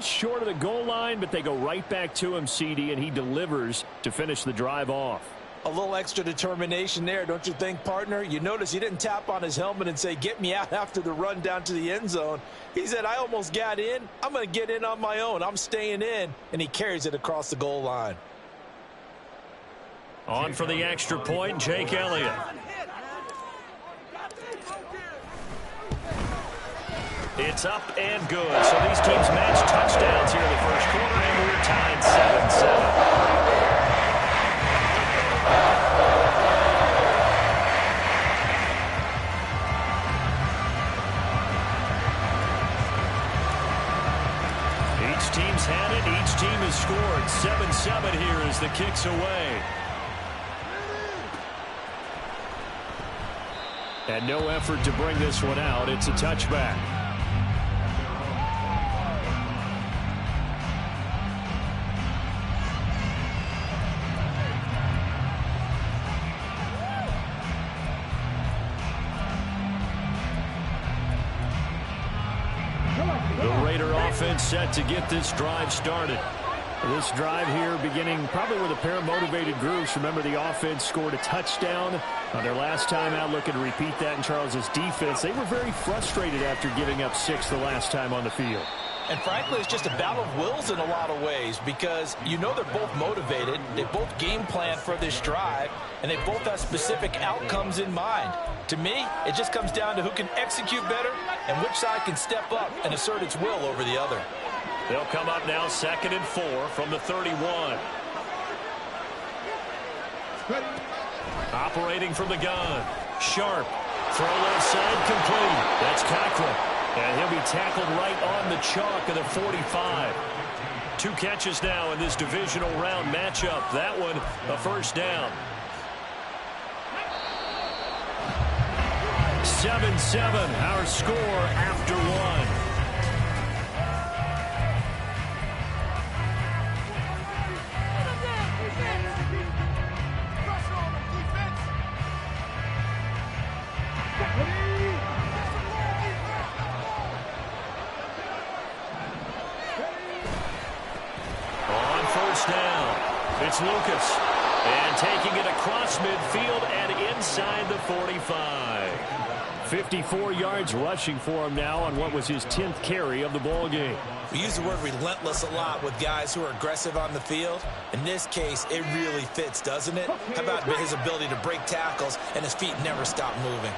just short of the goal line, but they go right back to him, CD, and he delivers to finish the drive off. A little extra determination there, don't you think, partner? You notice he didn't tap on his helmet and say, get me out after the run down to the end zone. He said, I almost got in. I'm going to get in on my own. I'm staying in. And he carries it across the goal line. On for the extra point, Jake Elliott. It's up and good. So these teams match touchdowns here in the first quarter, and we're tied 7-7. Each team's had it. Each team has scored. 7-7 here as the kick's away. And no effort to bring this one out. It's a touchback. The Raider offense set to get this drive started. This drive here beginning probably with a pair of motivated groups. Remember, the offense scored a touchdown on their last time out. Looking to repeat that in Charles's defense. They were very frustrated after giving up 6 the last time on the field. And frankly, it's just a battle of wills in a lot of ways because you know they're both motivated. They both game plan for this drive, and they both have specific outcomes in mind. To me, it just comes down to who can execute better and which side can step up and assert its will over the other. They'll come up now 2nd and 4 from the 31. Operating from the gun. Sharp. Throw left side complete. That's Cochran. And he'll be tackled right on the chalk of the 45. 2 catches now in this divisional round matchup. That one a first down. 7-7, our score after 1. It's Lucas, and taking it across midfield and inside the 45. 54 yards rushing for him now on what was his 10th carry of the ball game. We use the word relentless a lot with guys who are aggressive on the field. In this case, it really fits, doesn't it? How about his ability to break tackles and his feet never stop moving?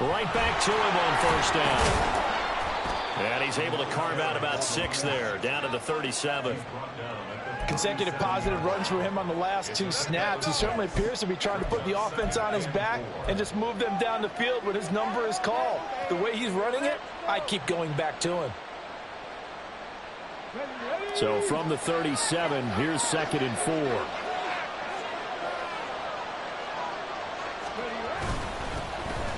Right back to him on first down. And he's able to carve out about 6 there, down to the 37. Consecutive positive runs for him on the last 2 snaps. He certainly appears to be trying to put the offense on his back and just move them down the field when his number is called. The way he's running it, I keep going back to him. So from the 37, here's 2nd and 4.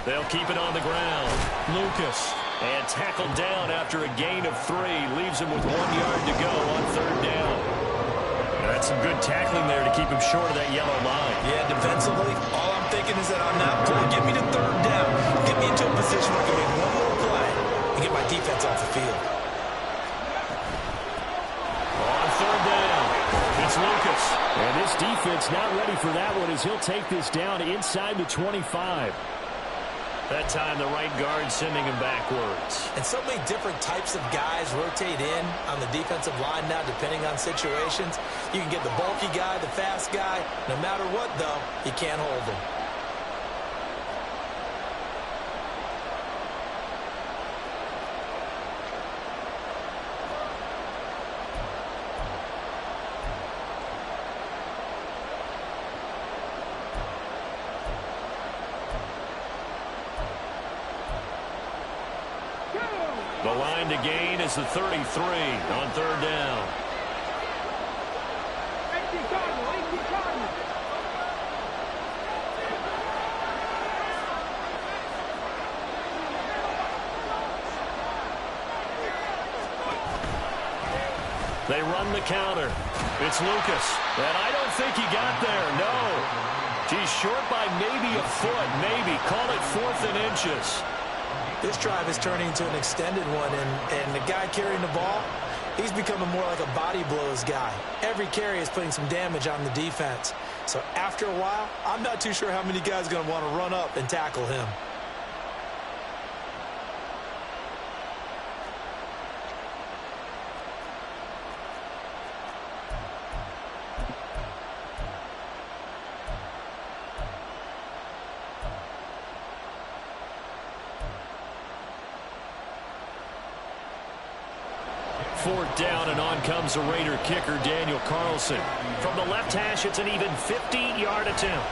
They'll keep it on the ground. Lucas. And tackled down after a gain of 3. Leaves him with 1 yard to go on 3rd down. That's some good tackling there to keep him short of that yellow line. Yeah, defensively, all I'm thinking is that on that play, get me to 3rd down. Get me into a position where I can make one more play and get my defense off the field. On 3rd down, it's Lucas. And this defense not ready for that one as he'll take this down inside the 25. That time, the right guard sending him backwards. And so many different types of guys rotate in on the defensive line now, depending on situations. You can get the bulky guy, the fast guy. No matter what, though, you can't hold him. The line to gain is the 33 on 3rd down. They run the counter. It's Lucas. And I don't think he got there, no. He's short by maybe a foot, maybe. Call it 4th and inches. This drive is turning into an extended one, and the guy carrying the ball, he's becoming more like a body blows guy. Every carry is putting some damage on the defense. So after a while, I'm not too sure how many guys are going to want to run up and tackle him. Fourth down, and on comes the Raider kicker, Daniel Carlson. From the left hash, it's an even 50-yard attempt.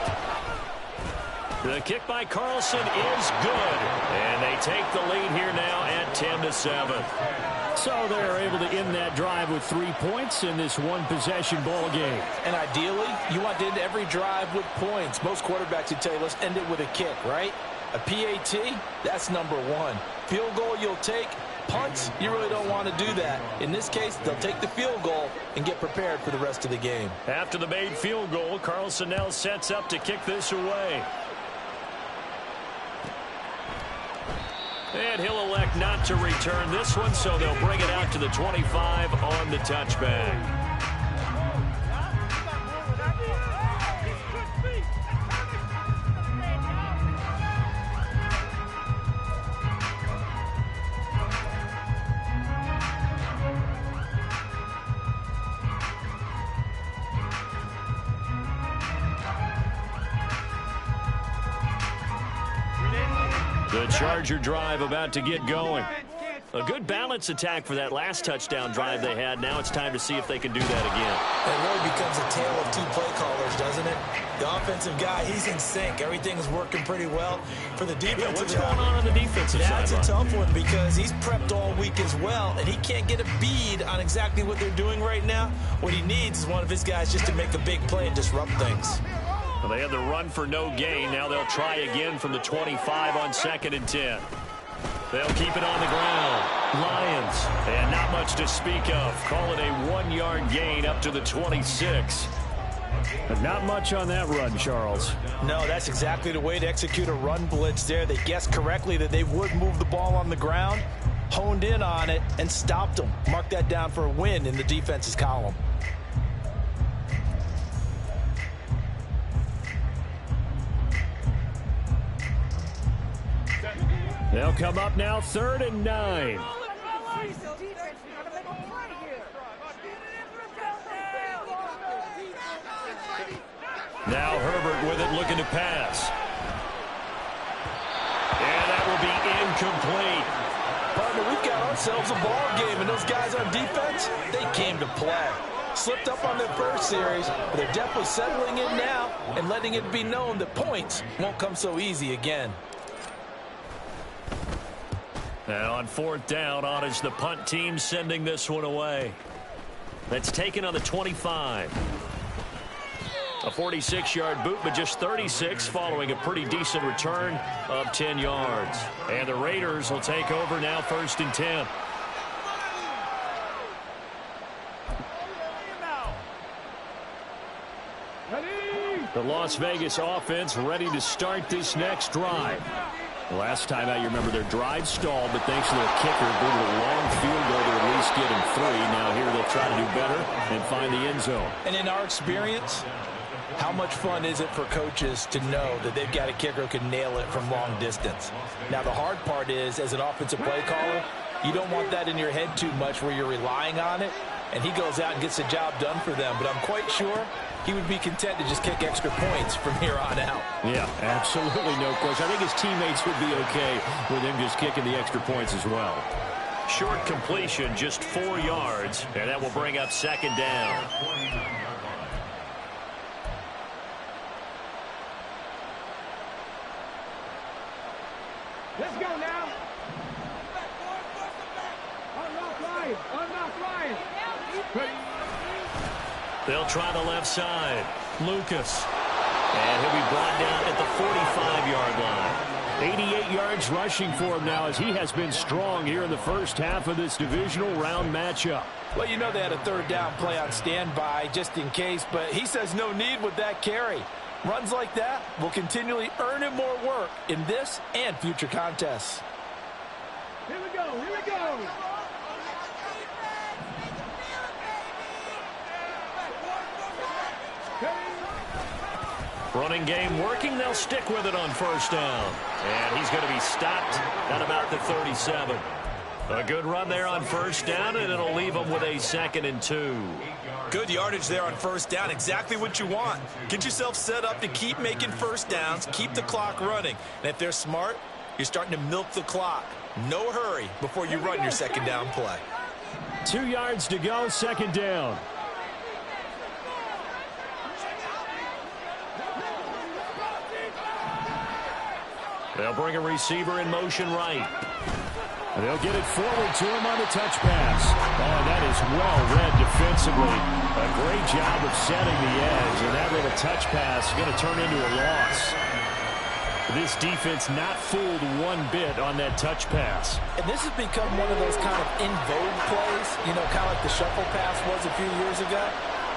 The kick by Carlson is good, and they take the lead here now at 10-7. So they're able to end that drive with 3 points in this one-possession ball game. And ideally, you want to end every drive with points. Most quarterbacks would tell you, let's end it with a kick, right? A PAT, that's number 1. Field goal you'll take. Punts, you really don't want to do that. In this case, they'll take the field goal and get prepared for the rest of the game. After the made field goal, Carlson now sets up to kick this away. And he'll elect not to return this one, so they'll bring it out to the 25 on the touchback. The Charger drive about to get going. A good balance attack for that last touchdown drive they had. Now it's time to see if they can do that again. It really becomes a tale of 2 play callers, doesn't it? The offensive guy, he's in sync. Everything's working pretty well. For the defensive what's going on the defensive side? That's a tough one because he's prepped all week as well, and he can't get a bead on exactly what they're doing right now. What he needs is one of his guys just to make a big play and disrupt things. Well, they had the run for no gain. Now they'll try again from the 25 on 2nd and 10. They'll keep it on the ground. Lions, and not much to speak of. Call it a 1-yard gain up to the 26. But not much on that run, Charles. No, that's exactly the way to execute a run blitz there. They guessed correctly that they would move the ball on the ground, honed in on it, and stopped them. Mark that down for a win in the defense's column. They'll come up now 3rd and 9. Now Herbert with it, looking to pass. And that will be incomplete. Partner, we've got ourselves a ball game, and those guys on defense, they came to play. Slipped up on their first series, but they're definitely settling in now and letting it be known that points won't come so easy again. Now on 4th down, on is the punt team sending this one away. That's taken on the 25. A 46-yard boot, but just 36 following a pretty decent return of 10 yards. And the Raiders will take over now 1st and 10. The Las Vegas offense ready to start this next drive. The last time out, you remember their drive stalled, but thanks to their kicker, due to a long field goal to at least get them 3. Now here they'll try to do better and find the end zone. And in our experience, how much fun is it for coaches to know that they've got a kicker who can nail it from long distance? Now, the hard part is, as an offensive play caller, you don't want that in your head too much where you're relying on it, and he goes out and gets the job done for them. But I'm quite sure he would be content to just kick extra points from here on out. Yeah, absolutely no question. I think his teammates would be okay with him just kicking the extra points as well. Short completion, just 4 yards, and that will bring up 2nd down. Let's go now. Unlock Ryan. They'll try the left side. Lucas. And he'll be brought down at the 45-yard line. 88 yards rushing for him now as he has been strong here in the first half of this divisional round matchup. Well, you know they had a third down play on standby just in case, but he says no need with that carry. Runs like that will continually earn him more work in this and future contests. Here we go, here we go. Running game working. They'll stick with it on first down. And he's going to be stopped at about the 37. A good run there on first down, and it'll leave them with a 2nd and 2. Good yardage there on first down. Exactly what you want. Get yourself set up to keep making first downs, keep the clock running. And if they're smart, you're starting to milk the clock. No hurry before you run your 2nd down play. 2 yards to go, 2nd down. They'll bring a receiver in motion right. They'll get it forward to him on the touch pass. Oh, that is well read defensively. A great job of setting the edge, and that little touch pass is going to turn into a loss. This defense not fooled one bit on that touch pass. And this has become one of those kind of in vogue plays, you know, kind of like the shuffle pass was a few years ago.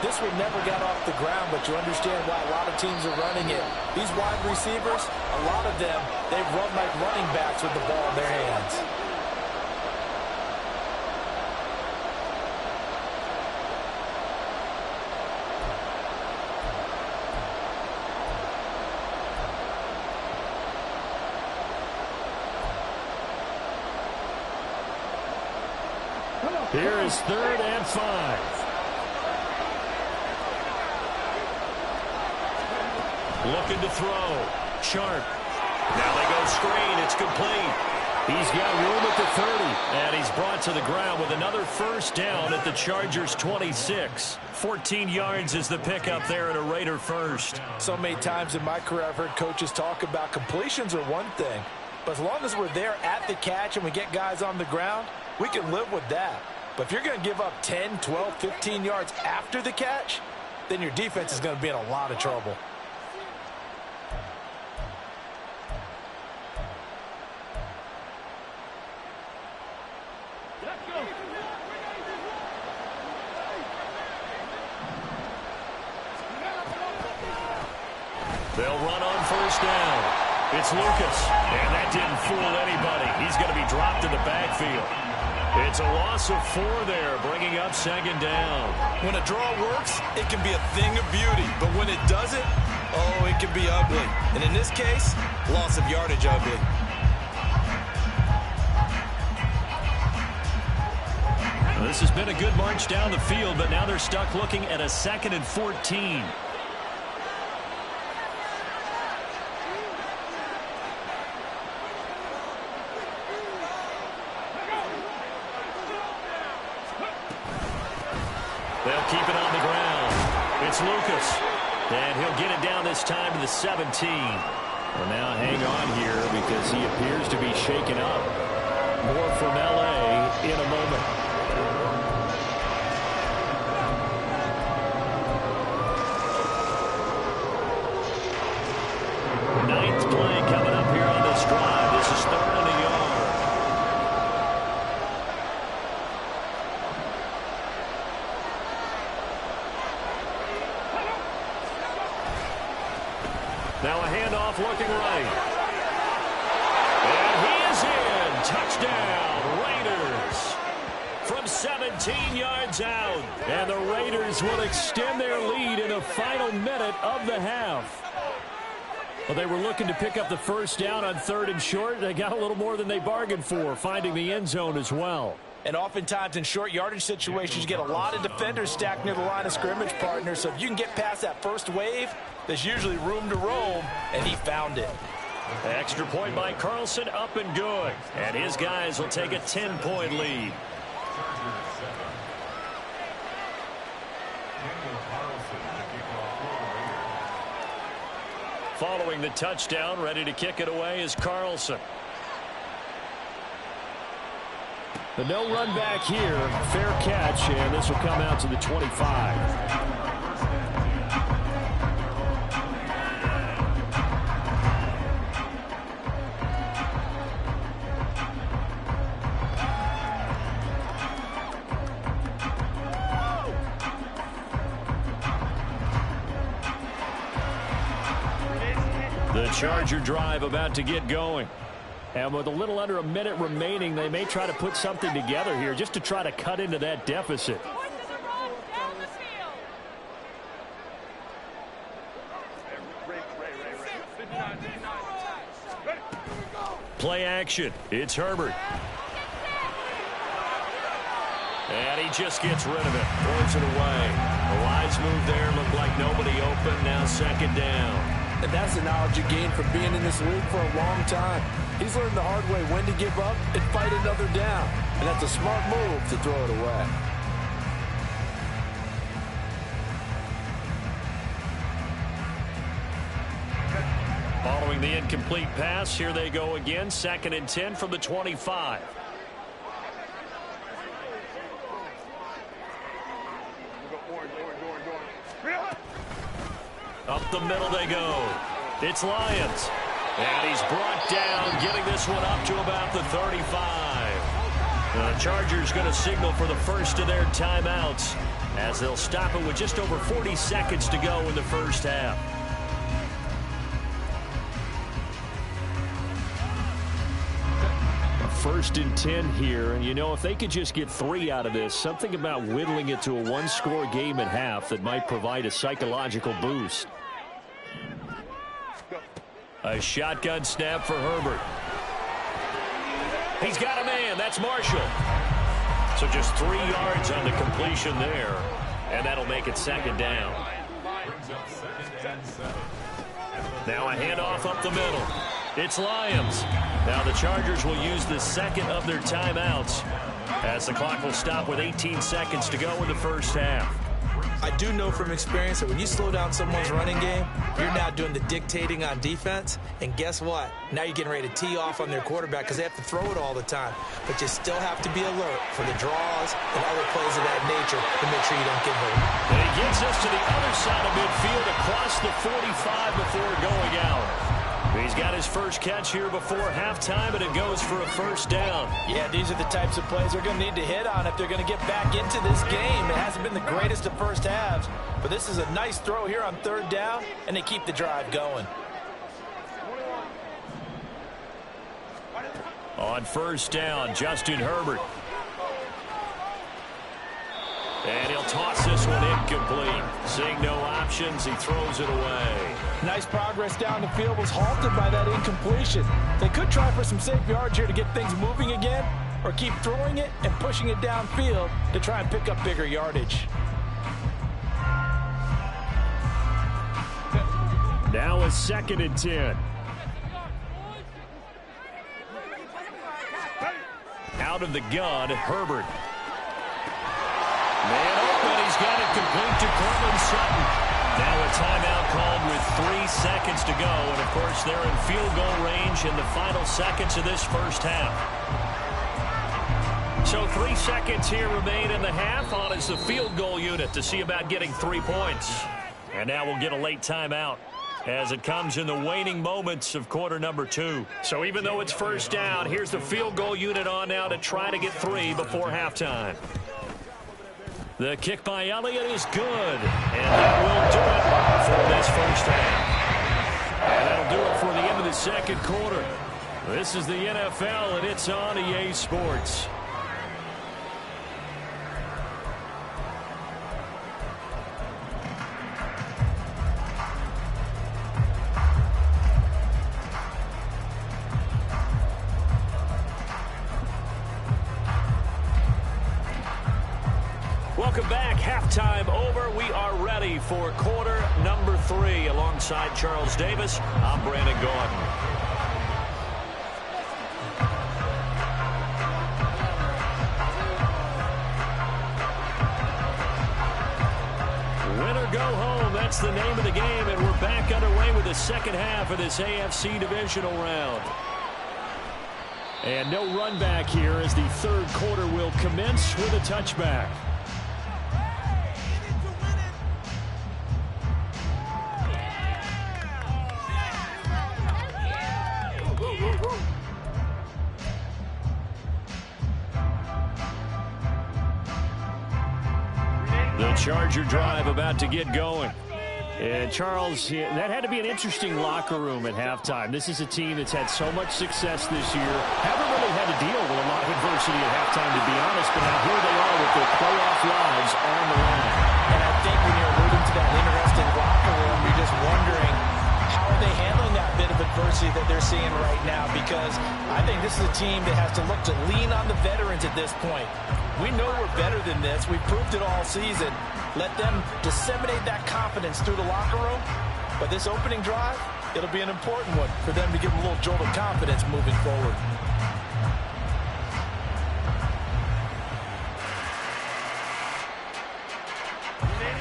This one never got off the ground, but you understand why a lot of teams are running it. These wide receivers, a lot of them, they've run like running backs with the ball in their hands. Here is 3rd and 5. Looking to throw. Sharp. Now they go screen. It's complete. He's got room at the 30. And he's brought to the ground with another first down at the Chargers' 26. 14 yards is the pickup there and a Raider first. So many times in my career I've heard coaches talk about completions are one thing. But as long as we're there at the catch and we get guys on the ground, we can live with that. But if you're going to give up 10, 12, 15 yards after the catch, then your defense is going to be in a lot of trouble. They'll run on first down. It's Lucas, and that didn't fool anybody. He's going to be dropped in the backfield. It's a loss of 4 there, bringing up 2nd down. When a draw works, it can be a thing of beauty. But when it doesn't, oh, it can be ugly. And in this case, loss of yardage ugly. Well, this has been a good march down the field, but now they're stuck looking at a 2nd and 14. They'll keep it on the ground. It's Lucas. And he'll get it down this time to the 17. Well, now hang on here because he appears to be shaken up. More from L.A. in a moment. Ninth play coming up here on this drive. This is 3rd and a yard. Now a handoff looking right. And he is in. Touchdown, Raiders. From 17 yards out. And the Raiders will extend their lead in the final minute of the half. Well, they were looking to pick up the first down on 3rd and short. They got a little more than they bargained for, finding the end zone as well. And oftentimes in short yardage situations, you get a lot of defenders stacked near the line of scrimmage, partners. So if you can get past that first wave, there's usually room to roam, and he found it. Extra point by Carlson, up and good. And his guys will take a 10-point lead. Following the touchdown, ready to kick it away is Carlson. The no run back here, fair catch, and this will come out to the 25. Charger drive about to get going. And with a little under a minute remaining, they may try to put something together here just to try to cut into that deficit. Play action. It's Herbert. And he just gets rid of it. Throws it away. A wise move there. Looked like nobody open. Now second down. And that's the knowledge you gain from being in this league for a long time. He's learned the hard way when to give up and fight another down. And that's a smart move to throw it away. Following the incomplete pass, here they go again. 2nd and 10 from the 25. Up the middle they go. It's Lions. And he's brought down, getting this one up to about the 35. The Chargers going to signal for the first of their timeouts as they'll stop it with just over 40 seconds to go in the first half. First and 10 here, and you know, if they could just get 3 out of this, something about whittling it to a one-score game at half that might provide a psychological boost. A shotgun snap for Herbert. He's got a man. That's Marshall. So just 3 yards on the completion there, and that'll make it 2nd down. Now a handoff up the middle. It's Lions. Now the Chargers will use the second of their timeouts as the clock will stop with 18 seconds to go in the first half. I do know from experience that when you slow down someone's running game, you're now doing the dictating on defense. And guess what? Now you're getting ready to tee off on their quarterback because they have to throw it all the time. But you still have to be alert for the draws and other plays of that nature to make sure you don't get hurt. And he gets us to the other side of midfield across the 45 before going out. He's got his first catch here before halftime, and it goes for a first down. Yeah, these are the types of plays they're going to need to hit on if they're going to get back into this game. It hasn't been the greatest of first halves, but this is a nice throw here on 3rd down, and they keep the drive going. On first down, Justin Herbert. And he'll toss this one incomplete. Seeing no options, he throws it away. Nice progress down the field, was halted by that incompletion. They could try for some safe yards here to get things moving again, or keep throwing it and pushing it downfield to try and pick up bigger yardage. Now a 2nd and 10. Out of the gun, Herbert. Man open, he's got it complete to Courtland Sutton. Now a timeout called with 3 seconds to go. And, of course, they're in field goal range in the final seconds of this first half. So 3 seconds here remain in the half on as the field goal unit to see about getting 3 points. And now we'll get a late timeout as it comes in the waning moments of quarter number 2. So even though it's first down, here's the field goal unit on now to try to get 3 before halftime. The kick by Elliott is good, and that will do it for this first half. And that'll do it for the end of the second quarter. This is the NFL, and it's on EA Sports. Welcome back. Halftime over. We are ready for quarter number 3. Alongside Charles Davis, I'm Brandon Gordon. Win or go home, that's the name of the game, and we're back underway with the second half of this AFC Divisional round. And no run back here as the third quarter will commence with a touchback. The Charger drive about to get going. And Charles, that had to be an interesting locker room at halftime. This is a team that's had so much success this year. Haven't really had to deal with a lot of adversity at halftime, to be honest, but now here they are with their playoff lives on the line. And I think when you're alluding to that interesting locker room, you're just wondering, how are they handling that bit of adversity that they're seeing right now? Because I think this is a team that has to look to lean on the veterans at this point. We know we're better than this. We've proved it all season. Let them disseminate that confidence through the locker room. But this opening drive, it'll be an important one for them to give them a little jolt of confidence moving forward.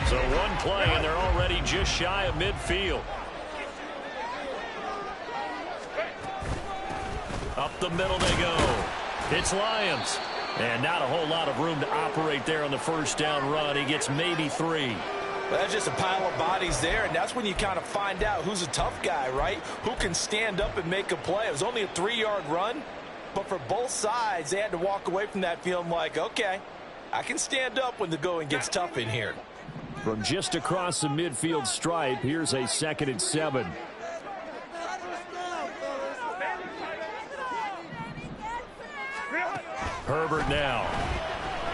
So one play, and they're already just shy of midfield. Up the middle they go. It's Lions. And not a whole lot of room to operate there on the first down run. He gets maybe 3. Well, that's just a pile of bodies there, and that's when you kind of find out who's a tough guy, right? Who can stand up and make a play. It was only a 3-yard run, but for both sides, they had to walk away from that feeling like, okay, I can stand up when the going gets tough in here. From just across the midfield stripe, here's a 2nd and 7. Herbert now.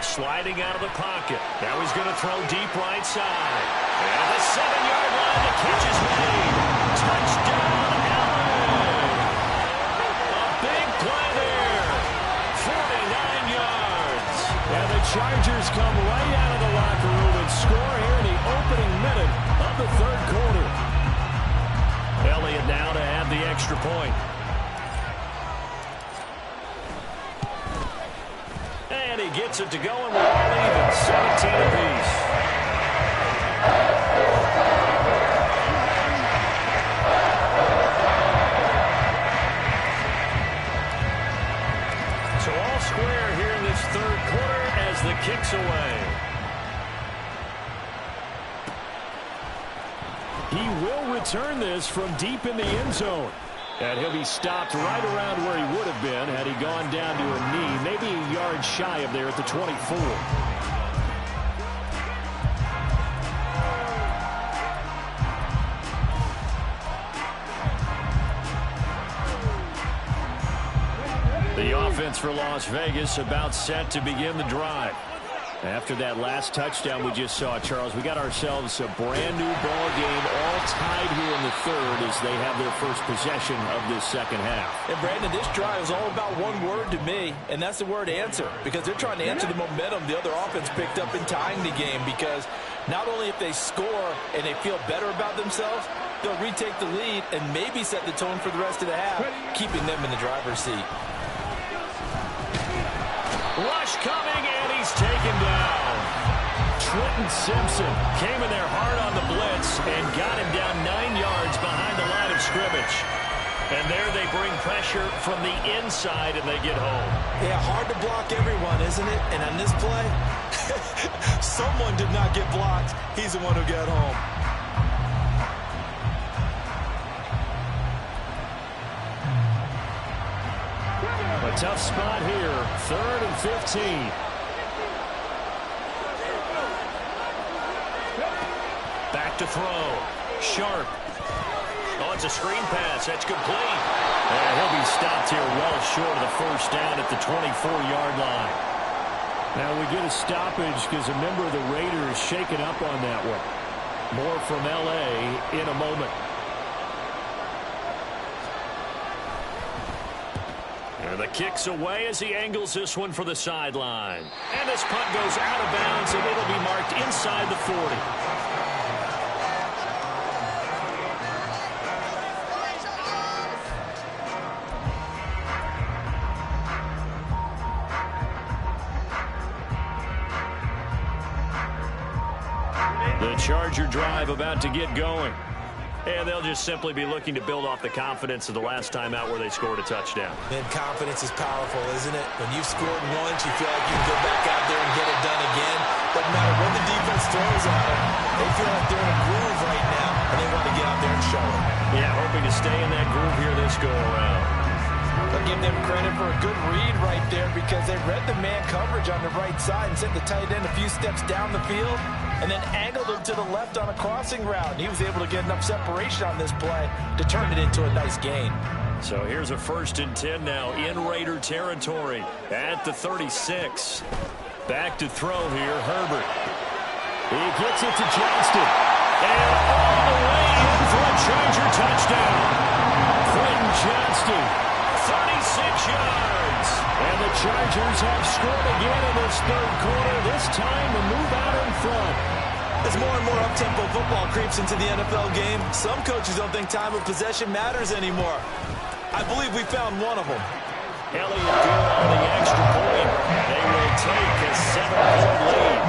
Sliding out of the pocket. Now he's going to throw deep right side. And the 7-yard line, the catch is made. Touchdown, Allen. A big play there. 49 yards. And the Chargers come right out of the locker room and score here in the opening minute of the 3rd quarter. Elliott now to add the extra point. And he gets it to go, and we're all even, 17 apiece. So all square here in this 3rd quarter as the kick's away. He will return this from deep in the end zone. And he'll be stopped right around where he would have been had he gone down to a knee, maybe a yard shy of there at the 24. The offense for Las Vegas about set to begin the drive. After that last touchdown we just saw, Charles, we got ourselves a brand-new ball game, all tied here in the 3rd as they have their first possession of this 2nd half. And, Brandon, this drive is all about one word to me, and that's the word answer, because they're trying to answer the momentum the other offense picked up in tying the game, because not only if they score and they feel better about themselves, they'll retake the lead and maybe set the tone for the rest of the half, keeping them in the driver's seat. Rush coming, and he's taken down. Trenton Simpson came in there hard on the blitz and got him down 9 yards behind the line of scrimmage. And there they bring pressure from the inside, and they get home. Yeah, hard to block everyone, isn't it? And on this play, someone did not get blocked. He's the one who got home. A tough spot here, 3rd and 15. Back to throw. Sharp. Oh, it's a screen pass. That's complete. And he'll be stopped here well short of the first down at the 24-yard line. Now we get a stoppage because a member of the Raiders shaken up on that one. More from L.A. in a moment. And the kick's away as he angles this one for the sideline. And this punt goes out of bounds, and it'll be marked inside the 40. The Charger drive about to get going. And they'll just simply be looking to build off the confidence of the last time out where they scored a touchdown. And confidence is powerful, isn't it? When you've scored once, you feel like you can go back out there and get it done again. Doesn't matter what the defense throws at them. They feel like they're in a groove right now, and they want to get out there and show it. Yeah, hoping to stay in that groove here this go-around. I'll give them credit for a good read right there because they read the man coverage on the right side and sent the tight end a few steps down the field, and then angled him to the left on a crossing route. He was able to get enough separation on this play to turn it into a nice gain. So here's a 1st and 10 now in Raider territory at the 36. Back to throw here, Herbert. He gets it to Johnston. And all the way in for a Charger touchdown. Quentin Johnston, 36 yards. And the Chargers have scored again in this 3rd quarter. This time the move out in front. As more and more up-tempo football creeps into the NFL game, some coaches don't think time of possession matters anymore. I believe we found one of them. Elliott good on the extra point. They will take a 7-point lead.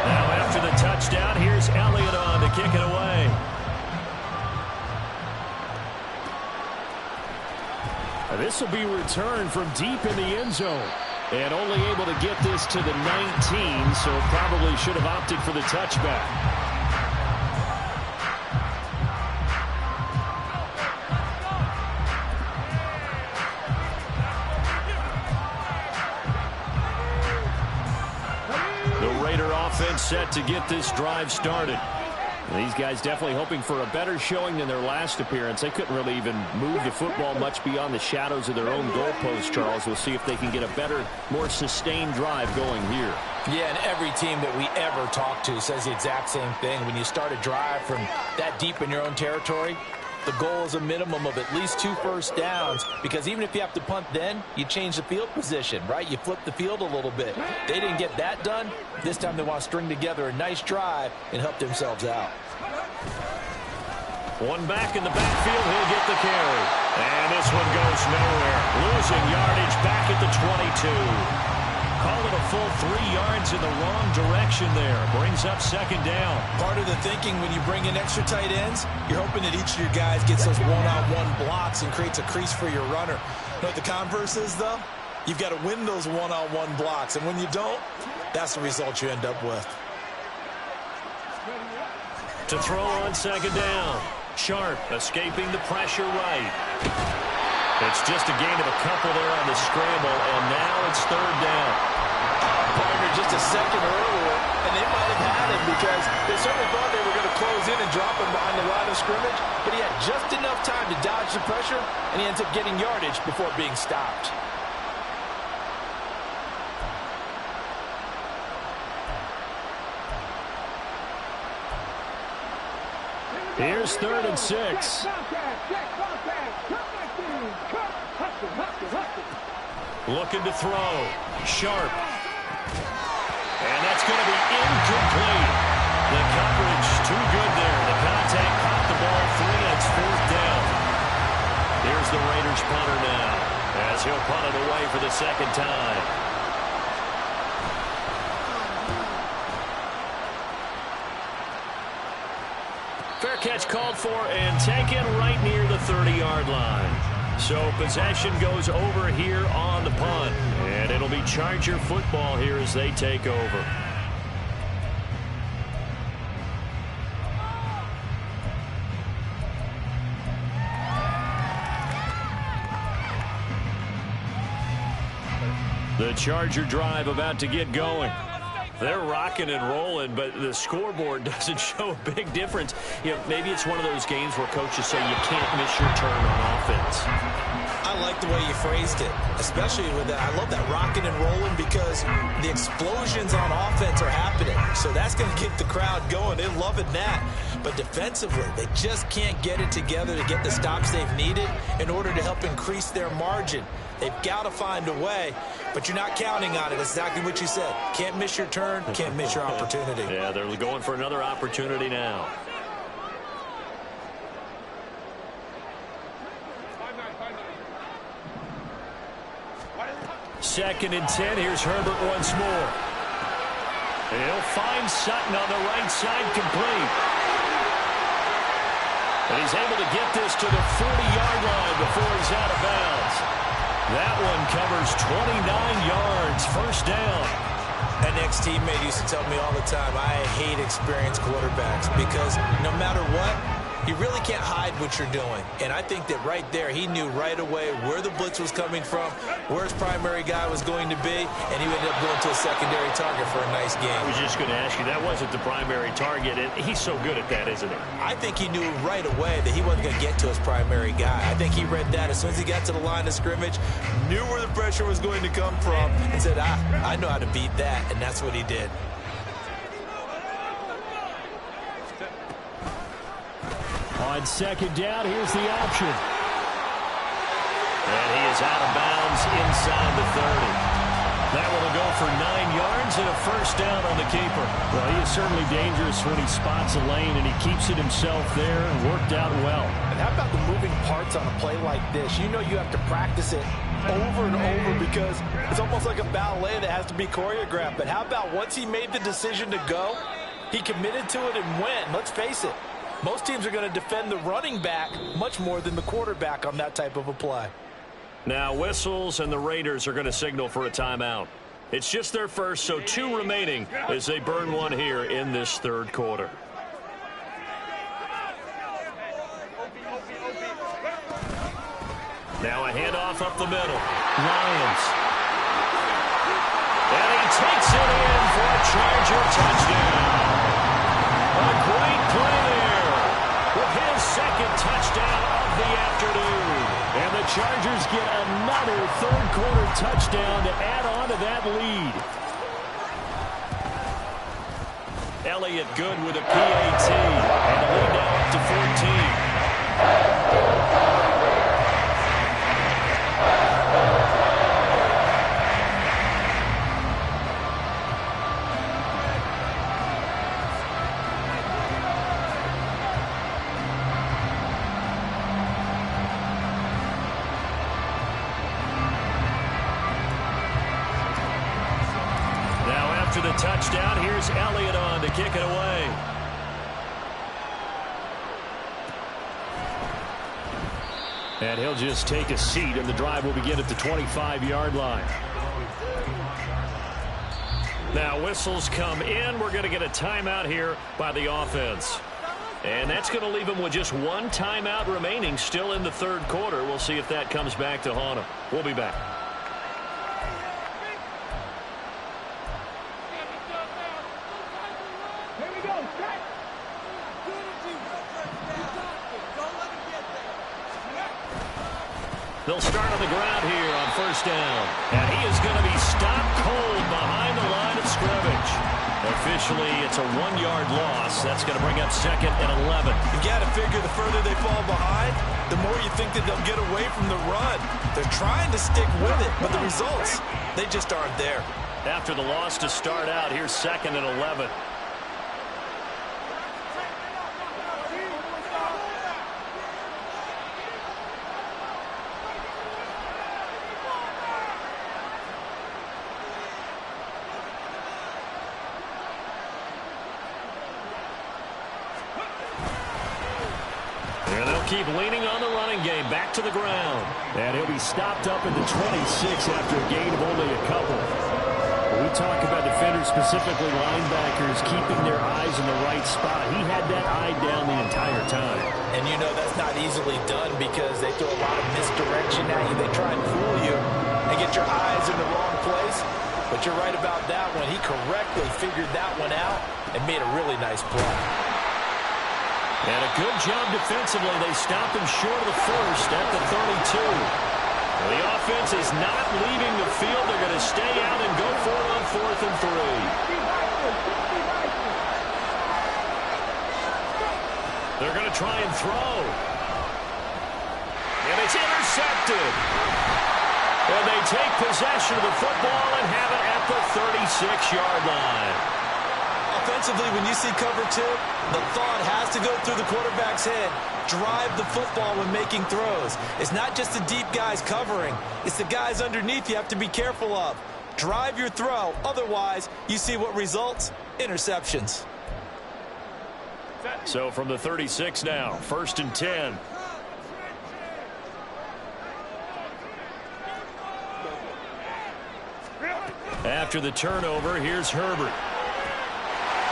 Now after the touchdown, here's Elliott on to kick it away. This will be returned from deep in the end zone. And only able to get this to the 19, so probably should have opted for the touchback. Offense set to get this drive started. These guys definitely hoping for a better showing than their last appearance. They couldn't really even move the football much beyond the shadows of their own goalpost, Charles. We'll see if they can get a better, more sustained drive going here. Yeah, and every team that we ever talk to says the exact same thing. When you start a drive from that deep in your own territory, the goal is a minimum of at least 2 first downs, because even if you have to punt then, you change the field position, right? You flip the field a little bit. They didn't get that done. This time they want to string together a nice drive and help themselves out. One back in the backfield, he'll get the carry. And this one goes nowhere. Losing yardage back at the 22. Call it a full 3 yards in the wrong direction there. Brings up 2nd down. Part of the thinking when you bring in extra tight ends, you're hoping that each of your guys gets those one-on-one blocks and creates a crease for your runner. You know what the converse is, though? You've got to win those one-on-one blocks, and when you don't, that's the result you end up with. To throw on 2nd down. Sharp escaping the pressure right. It's just a gain of a couple there on the scramble, and now it's 3rd down. Partner just a second earlier, and they might have had him because they certainly thought they were going to close in and drop him behind the line of scrimmage, but he had just enough time to dodge the pressure, and he ends up getting yardage before being stopped. Here's 3rd and 6. Looking to throw. Sharp. And that's going to be incomplete. The coverage too good there. The contact caught the ball free, and it's 4th down. Here's the Raiders punter now, as he'll punt it away for the 2nd time. Fair catch called for and taken right near the 30-yard line. So possession goes over here on the punt. And it'll be Charger football here as they take over. The Charger drive about to get going. They're rocking and rolling, but the scoreboard doesn't show a big difference. You know, maybe it's one of those games where coaches say you can't miss your turn on offense. I like the way you phrased it, especially with that. I love that rocking and rolling because the explosions on offense are happening. So that's going to get the crowd going. They're loving that. But defensively, they just can't get it together to get the stops they've needed in order to help increase their margin. They've got to find a way, but you're not counting on it. That's exactly what you said. Can't miss your turn, can't miss your opportunity. Yeah, they're going for another opportunity now. Second and 10. Here's Herbert once more. And he'll find Sutton on the right side, complete. And he's able to get this to the 40-yard line before he's out of bounds. That one covers 29 yards, first down. An ex-teammate used to tell me all the time, I hate experienced quarterbacks because no matter what, You really can't hide what you're doing. And I think that right there, he knew right away where the blitz was coming from, where his primary guy was going to be, and he ended up going to a secondary target for a nice game. I was just going to ask you, that wasn't the primary target, and he's so good at that, isn't he? I think he knew right away that he wasn't going to get to his primary guy. I think he read that as soon as he got to the line of scrimmage, knew where the pressure was going to come from, and said, I know how to beat that, and that's what he did. On second down, here's the option. And he is out of bounds inside the 30. That one will go for 9 yards and a first down on the keeper. Well, he is certainly dangerous when he spots a lane, and he keeps it himself there and worked out well. And how about the moving parts on a play like this? You know you have to practice it over and over because it's almost like a ballet that has to be choreographed. But how about once he made the decision to go, he committed to it and went. Let's face it, most teams are going to defend the running back much more than the quarterback on that type of a play. Now whistles, and the Raiders are going to signal for a timeout. It's just their first, so 2 remaining as they burn one here in this third quarter. Now a handoff up the middle. Lions. And he takes it in for a Charger touchdown. A great play there with his second touchdown of the afternoon. And the Chargers get another third-quarter touchdown to add on to that lead. Elliott good with a PAT. And the lead now up to 14. The touchdown. Here's Elliott on to kick it away. And he'll just take a seat, and the drive will begin at the 25-yard line. Now whistles come in. We're going to get a timeout here by the offense. And that's going to leave him with just 1 timeout remaining still in the third quarter. We'll see if that comes back to haunt him. We'll be back. They'll start on the ground here on first down. And he is going to be stopped cold behind the line of scrimmage. Officially, it's a 1-yard loss. That's going to bring up 2nd and 11. You got to figure the further they fall behind, the more you think that they'll get away from the run. They're trying to stick with it, but the results, they just aren't there. After the loss to start out, here's 2nd and 11. Keep leaning on the running game. Back to the ground. And he'll be stopped up at the 26 after a gain of only a couple. When we talk about defenders, specifically linebackers, keeping their eyes in the right spot. He had that eye down the entire time. And you know that's not easily done because they throw a lot of misdirection at you. They try and fool you and get your eyes in the wrong place. But you're right about that one. He correctly figured that one out and made a really nice play. And a good job defensively. They stop him short of the first at the 32. Well, the offense is not leaving the field. They're going to stay out and go for it on 4th and 3. They're going to try and throw. And it's intercepted. And they take possession of the football and have it at the 36-yard line. Offensively, when you see cover 2, the thought has to go through the quarterback's head. Drive the football when making throws. It's not just the deep guys covering. It's the guys underneath you have to be careful of. Drive your throw. Otherwise, you see what results? Interceptions. So from the 36 now, 1st and 10. After the turnover, here's Herbert.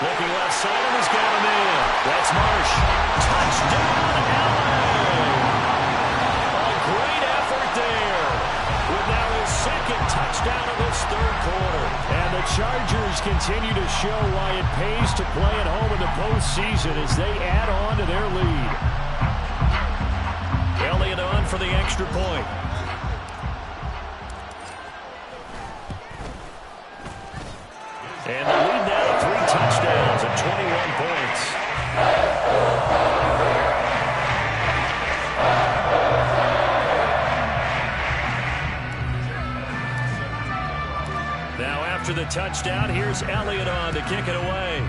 Looking left side, and he's got him in. That's Marsh. Touchdown, LA! A great effort there. With now his second touchdown of this third quarter. And the Chargers continue to show why it pays to play at home in the postseason as they add on to their lead. Elliott on for the extra point. And the lead now 3 touchdowns and 21 points. Now after the touchdown, here's Elliott on to kick it away.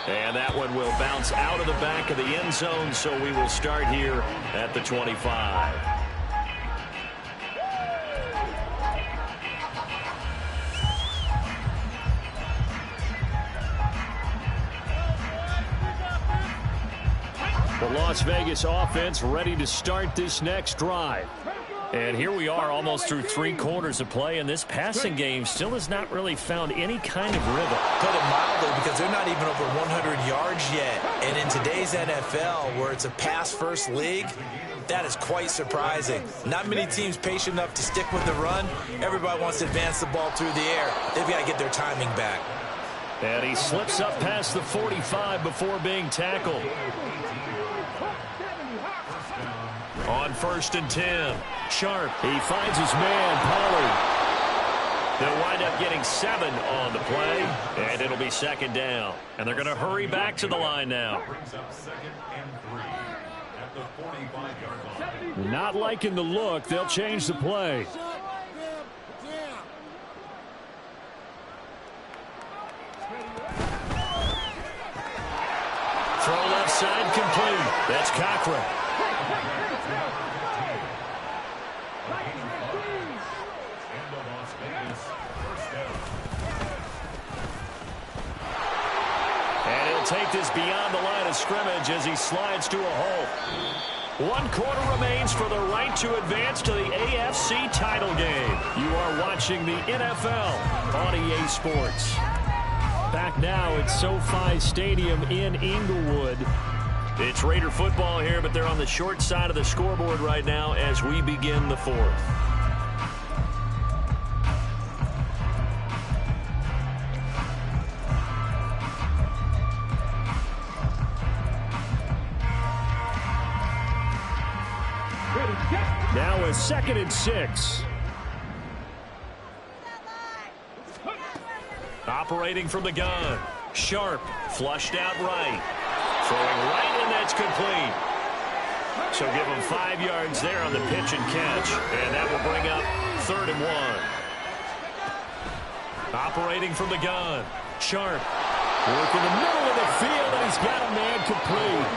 And that one will bounce out of the back of the end zone, so we will start here at the 25. The Las Vegas offense ready to start this next drive. And here we are almost through 3 quarters of play, and this passing game still has not really found any kind of rhythm. Put it mildly, because they're not even over 100 yards yet. And in today's NFL, where it's a pass-first league, that is quite surprising. Not many teams patient enough to stick with the run. Everybody wants to advance the ball through the air. They've got to get their timing back. And he slips up past the 45 before being tackled. On 1st and 10, Sharp. He finds his man, Pollard. They'll wind up getting 7 on the play, and it'll be 2nd down. And they're going to hurry back to the line now. Not liking the look. They'll change the play. Throw left side complete. That's Cochran. And he'll take this beyond the line of scrimmage as he slides to a hole. 1 quarter remains for the right to advance to the AFC title game. You are watching the NFL on EA Sports. Back now at SoFi Stadium in Inglewood. It's Raider football here, but they're on the short side of the scoreboard right now as we begin the 4th. Now a 2nd and 6. Operating from the gun. Sharp, flushed out right. Throwing right, and that's complete. So give him 5 yards there on the pitch and catch. And that will bring up 3rd and 1. Operating from the gun. Sharp. Work in the middle of the field, and he's got a man complete.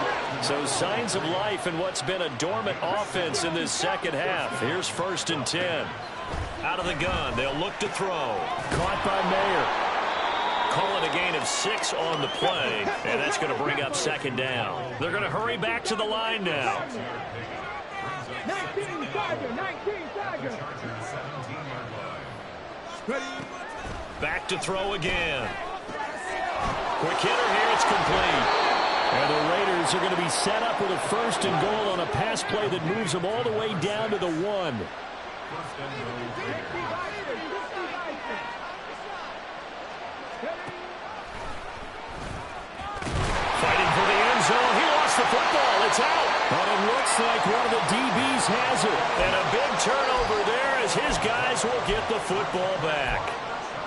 So signs of life in what's been a dormant offense in this second half. Here's 1st and 10. Out of the gun, they'll look to throw. Caught by Mayer. Call it a gain of 6 on the play, and that's going to bring up 2nd down. They're going to hurry back to the line now. 19 Tiger. Back to throw again. Quick hitter here, it's complete. And the Raiders are going to be set up with a 1st and goal on a pass play that moves them all the way down to the 1. Fighting for the end zone. He lost the football. It's out. But it looks like one of the DBs has it. And a big turnover there as his guys will get the football back.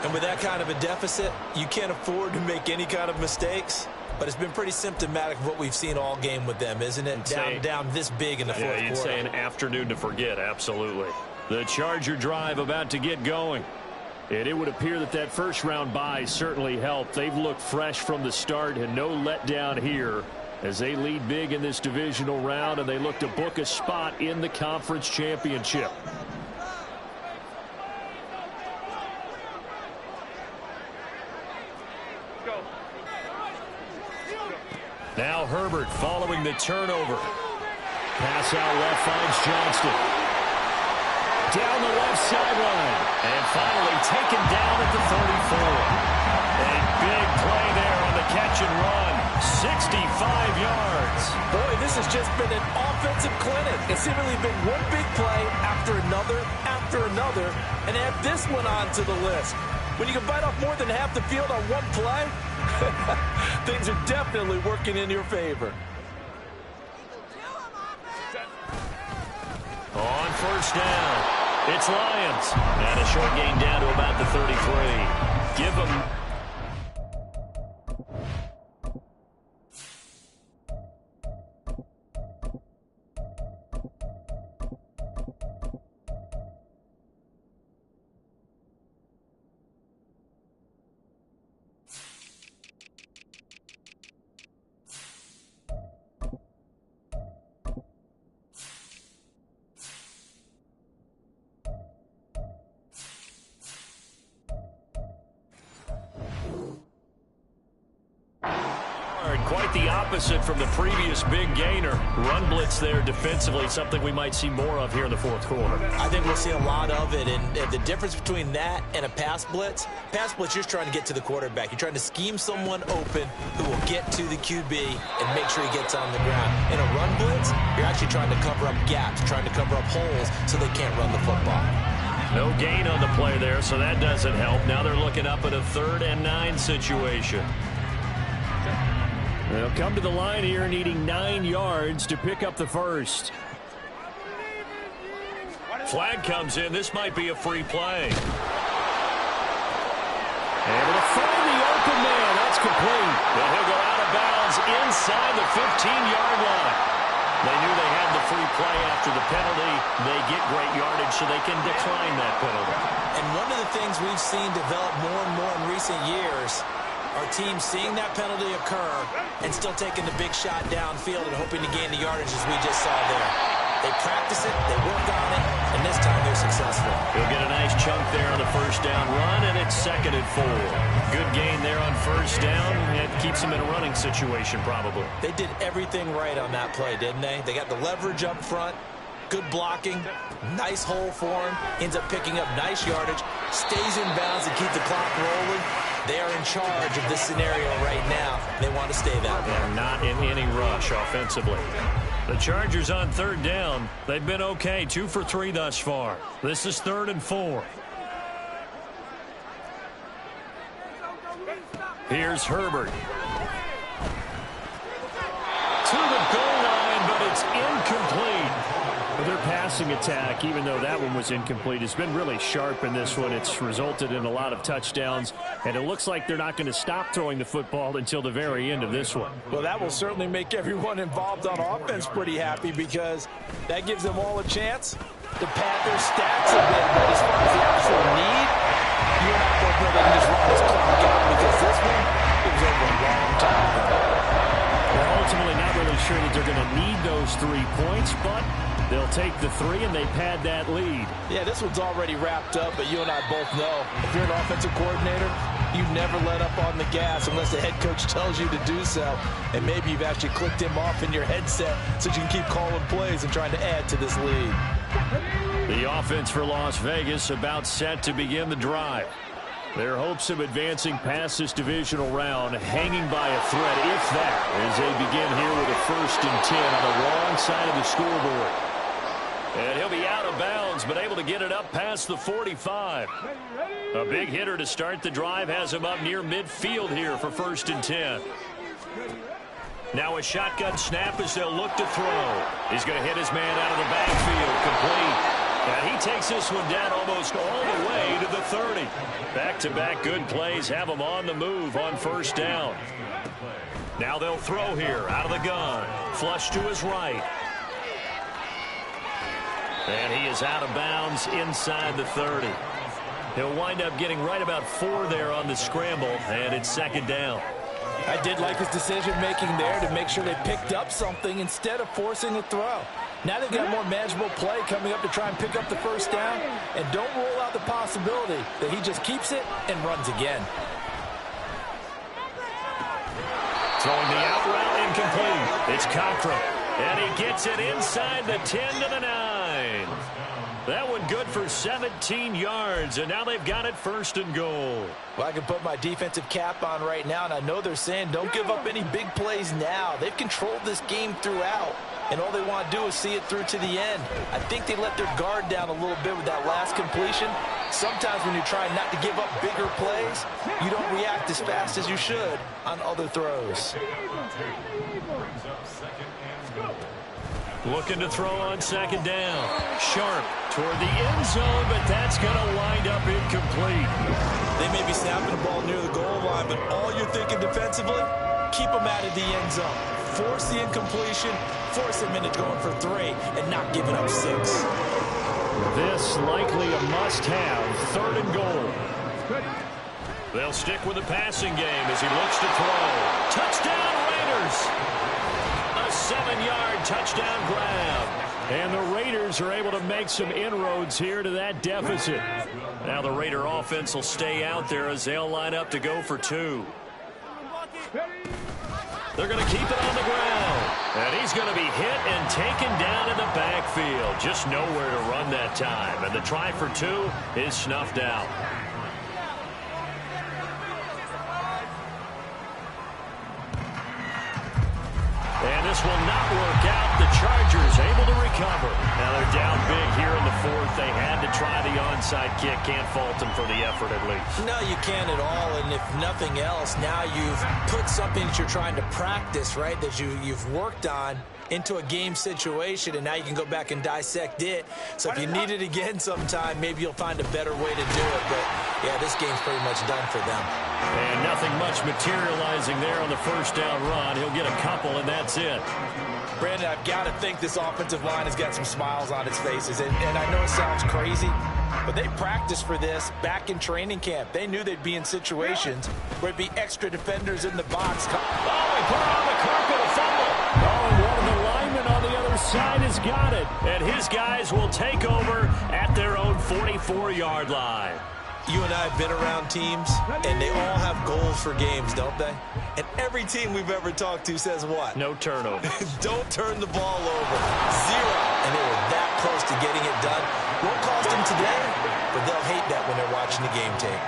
And with that kind of a deficit, you can't afford to make any kind of mistakes. But it's been pretty symptomatic of what we've seen all game with them, isn't it? Down this big in the 4th quarter. Yeah, you'd say an afternoon to forget, absolutely. The Charger drive about to get going. And it would appear that that first-round bye certainly helped. They've looked fresh from the start and no letdown here as they lead big in this divisional round, and they look to book a spot in the conference championship. Now Herbert following the turnover. Pass out left finds Johnston. down the left sideline. And finally taken down at the 34. A big play there on the catch and run. 65 yards. Boy, this has just been an offensive clinic. It's seemingly been one big play after another, and add this one onto the list. When you can bite off more than half the field on one play, things are definitely working in your favor. On first down, it's Lions. And a short gain down to about the 33. Give them... Quite the opposite from the previous big gainer. Run blitz there defensively, something we might see more of here in the fourth quarter. I think we'll see a lot of it, and the difference between that and a pass blitz, you're trying to get to the quarterback. You're trying to scheme someone open who will get to the QB and make sure he gets on the ground. In a run blitz, you're actually trying to cover up gaps, trying to cover up holes so they can't run the football. No gain on the play there, so that doesn't help. Now they're looking up at a 3rd and 9 situation. They'll come to the line here needing 9 yards to pick up the first. Flag comes in. This might be a free play. Able to find the open man. That's complete. But he'll go out of bounds inside the 15-yard line. They knew they had the free play after the penalty. They get great yardage so they can decline that penalty. And one of the things we've seen develop more and more in recent years are teams seeing that penalty occur and still taking the big shot downfield and hoping to gain the yardage as we just saw there. They practice it, they work on it, and this time they're successful. He'll get a nice chunk there on the first down run, and it's 2nd and 4. Good gain there on first down. It keeps them in a running situation probably. They did everything right on that play, didn't they? They got the leverage up front, good blocking, nice hole for him, ends up picking up nice yardage, stays in bounds to keep the clock rolling. They are in charge of this scenario right now. They want to stay that way. They're not in any rush offensively. The Chargers on 3rd down. They've been okay, 2 for 3 thus far. This is 3rd and 4. Here's Herbert. To the goal line, but it's incomplete. Their passing attack, even though that one was incomplete, has been really sharp in this one. It's resulted in a lot of touchdowns, and it looks like they're not going to stop throwing the football until the very end of this one. Well, that will certainly make everyone involved on offense pretty happy because that gives them all a chance to pad their stats a bit. But as far as the actual need, you and I both know they can just run this clock out because this one, it was over a long time ago. They're ultimately not really sure that they're going to need those 3 points, but they'll take the 3 and they pad that lead. Yeah, this one's already wrapped up, but you and I both know if you're an offensive coordinator, you never let up on the gas unless the head coach tells you to do so. And maybe you've actually clicked him off in your headset so you can keep calling plays and trying to add to this lead. The offense for Las Vegas about set to begin the drive. Their hopes of advancing past this divisional round hanging by a thread, if that, as they begin here with a 1st and 10 on the wrong side of the scoreboard. And he'll be out of bounds, but able to get it up past the 45. A big hitter to start the drive has him up near midfield here for 1st and 10. Now a shotgun snap as they'll look to throw. He's going to hit his man out of the backfield, complete. And he takes this one down almost all the way to the 30. Back-to-back good plays have him on the move on 1st down. Now they'll throw here out of the gun. Flush to his right. And he is out of bounds inside the 30. He'll wind up getting right about 4 there on the scramble, and it's 2nd down. I did like his decision-making there to make sure they picked up something instead of forcing a throw. Now they've got more manageable play coming up to try and pick up the 1st down, and don't rule out the possibility that he just keeps it and runs again. Throwing the out route incomplete. It's Cochran, and he gets it inside the 10 to the 9. That one good for 17 yards, and now they've got it 1st and goal. Well, I can put my defensive cap on right now, and I know they're saying don't give up any big plays now. They've controlled this game throughout, and all they want to do is see it through to the end. I think they let their guard down a little bit with that last completion. Sometimes when you're trying not to give up bigger plays, you don't react as fast as you should on other throws. Looking to throw on 2nd down. Sharp toward the end zone, but that's going to wind up incomplete. They may be snapping the ball near the goal line, but all you're thinking defensively, keep them out of the end zone. Force the incompletion, force them into going for 3, and not giving up 6. This likely a must-have 3rd and goal. They'll stick with the passing game as he looks to throw. Touchdown Raiders! A 7-yard touchdown grab. And the Raiders are able to make some inroads here to that deficit. Now the Raider offense will stay out there as they'll line up to go for 2. They're going to keep it on the ground. And he's going to be hit and taken down in the backfield. Just nowhere to run that time. And the try for 2 is snuffed out. And this will not work out. The Chargers able to recover. Now they're down big here in the 4th. They had to try the onside kick. Can't fault them for the effort at least. No, you can't at all. And if nothing else, now you've put something that you're trying to practice, right, that you've worked on into a game situation, and now you can go back and dissect it. So if you need it again sometime, maybe you'll find a better way to do it. But, yeah, this game's pretty much done for them. And nothing much materializing there on the 1st down run. He'll get a couple, and that's it. Brandon, I've got to think this offensive line has got some smiles on its faces. And I know it sounds crazy, but they practiced for this back in training camp. They knew they'd be in situations where it'd be extra defenders in the box. Oh, he put it on the carpet, a fumble. Oh, one of the linemen on the other side has got it. And his guys will take over at their own 44-yard line. You and I have been around teams, and they all have goals for games, don't they? And every team we've ever talked to says what? No turnover. Don't turn the ball over. 0. And they were that close to getting it done. Won't cost them today, but they'll hate that when they're watching the game tape.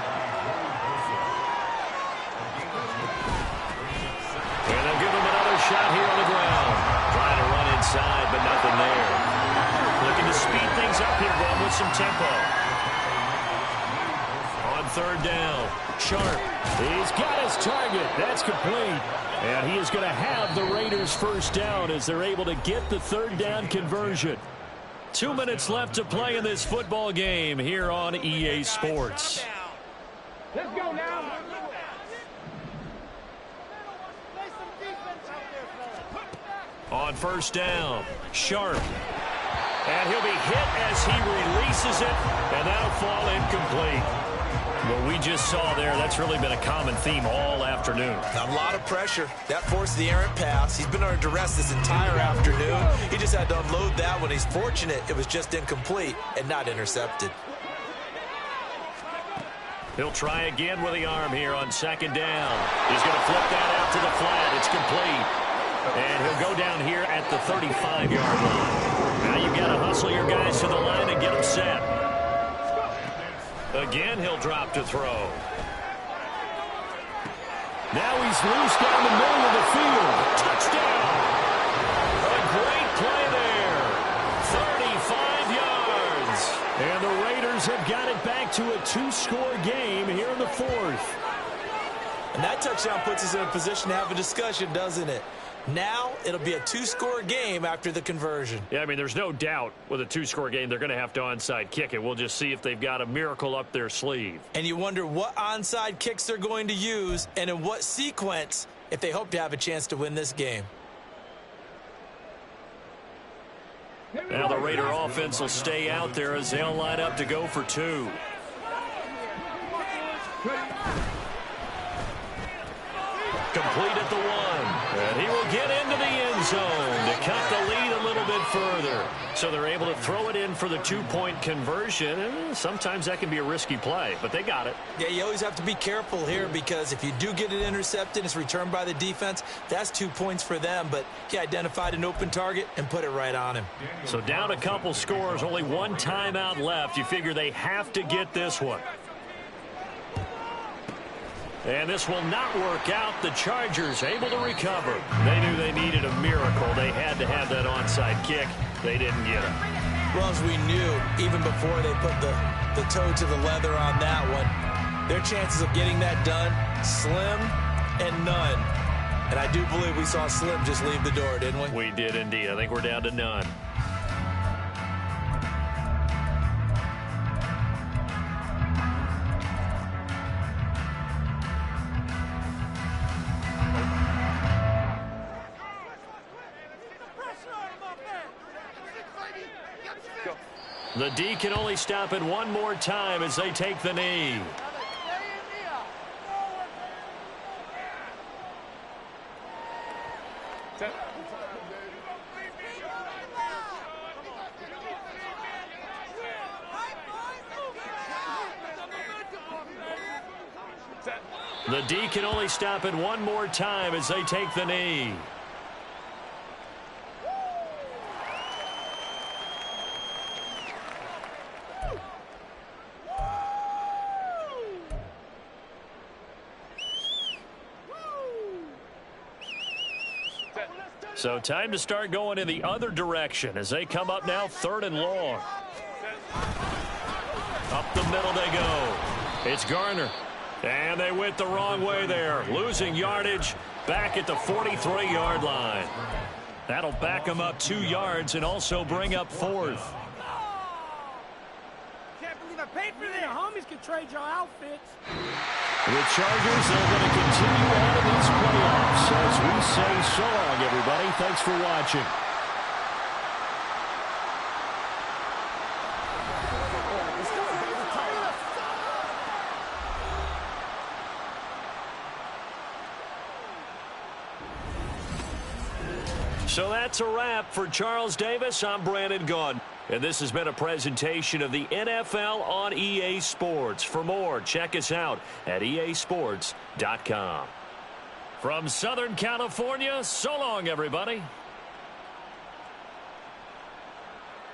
And they'll give him another shot here on the ground. Trying to run inside, but nothing there. Looking to speed things up here, Rob, with some tempo. 3rd down. Sharp. He's got his target. That's complete. And he is going to have the Raiders 1st down as they're able to get the 3rd down conversion. 2 minutes left to play in this football game here on EA Sports. Let's go now. On 1st down, Sharp. And he'll be hit as he releases it, and that'll fall incomplete. What we just saw there, that's really been a common theme all afternoon. A lot of pressure. That forced the errant pass. He's been under duress this entire afternoon. He just had to unload that one. He's fortunate it was just incomplete and not intercepted. He'll try again with the arm here on 2nd down. He's going to flip that out to the flat. It's complete. And he'll go down here at the 35-yard line. Now you've got to hustle your guys to the line and get them set. Again, he'll drop to throw. Now he's loose down the middle of the field. Touchdown! A great play there. 35 yards. And the Raiders have got it back to a 2-score game here in the 4th. And that touchdown puts us in a position to have a discussion, doesn't it? Now it'll be a 2-score game after the conversion. Yeah, I mean, there's no doubt with a 2-score game they're going to have to onside kick it. We'll just see if they've got a miracle up their sleeve. And you wonder what onside kicks they're going to use and in what sequence if they hope to have a chance to win this game. Now the Raider offense will stay out there as they'll line up to go for 2. Complete at the 1. And he will get into the end zone to cut the lead a little little bit further. So they're able to throw it in for the two-point conversion. And sometimes that can be a risky play, but they got it. Yeah, you always have to be careful here because if you do get it intercepted, it's returned by the defense. That's 2 points for them, but he identified an open target and put it right on him. So down a couple scores, only one timeout left. You figure they have to get this one. And this will not work out. The Chargers able to recover. They knew they needed a miracle. They had to have that onside kick. They didn't get it. Well, as we knew, even before they put the toe to the leather on that one, their chances of getting that done, slim and none. And I do believe we saw Slim just leave the door, didn't we? We did indeed. I think we're down to none. The D can only stop it one more time as they take the knee. The D can only stop it one more time as they take the knee. So time to start going in the other direction as they come up now 3rd and long. Up the middle they go. It's Garner. And they went the wrong way there. Losing yardage back at the 43-yard line. That'll back them up 2 yards and also bring up 4th. Can't believe I paid for this. Homies can trade your outfits. The Chargers are going to continue on in these playoffs as we say so long, everybody. Thanks for watching. So that's a wrap for Charles Davis. I'm Brandon Gaudin. And this has been a presentation of the NFL on EA Sports. For more, check us out at easports.com. From Southern California, so long, everybody.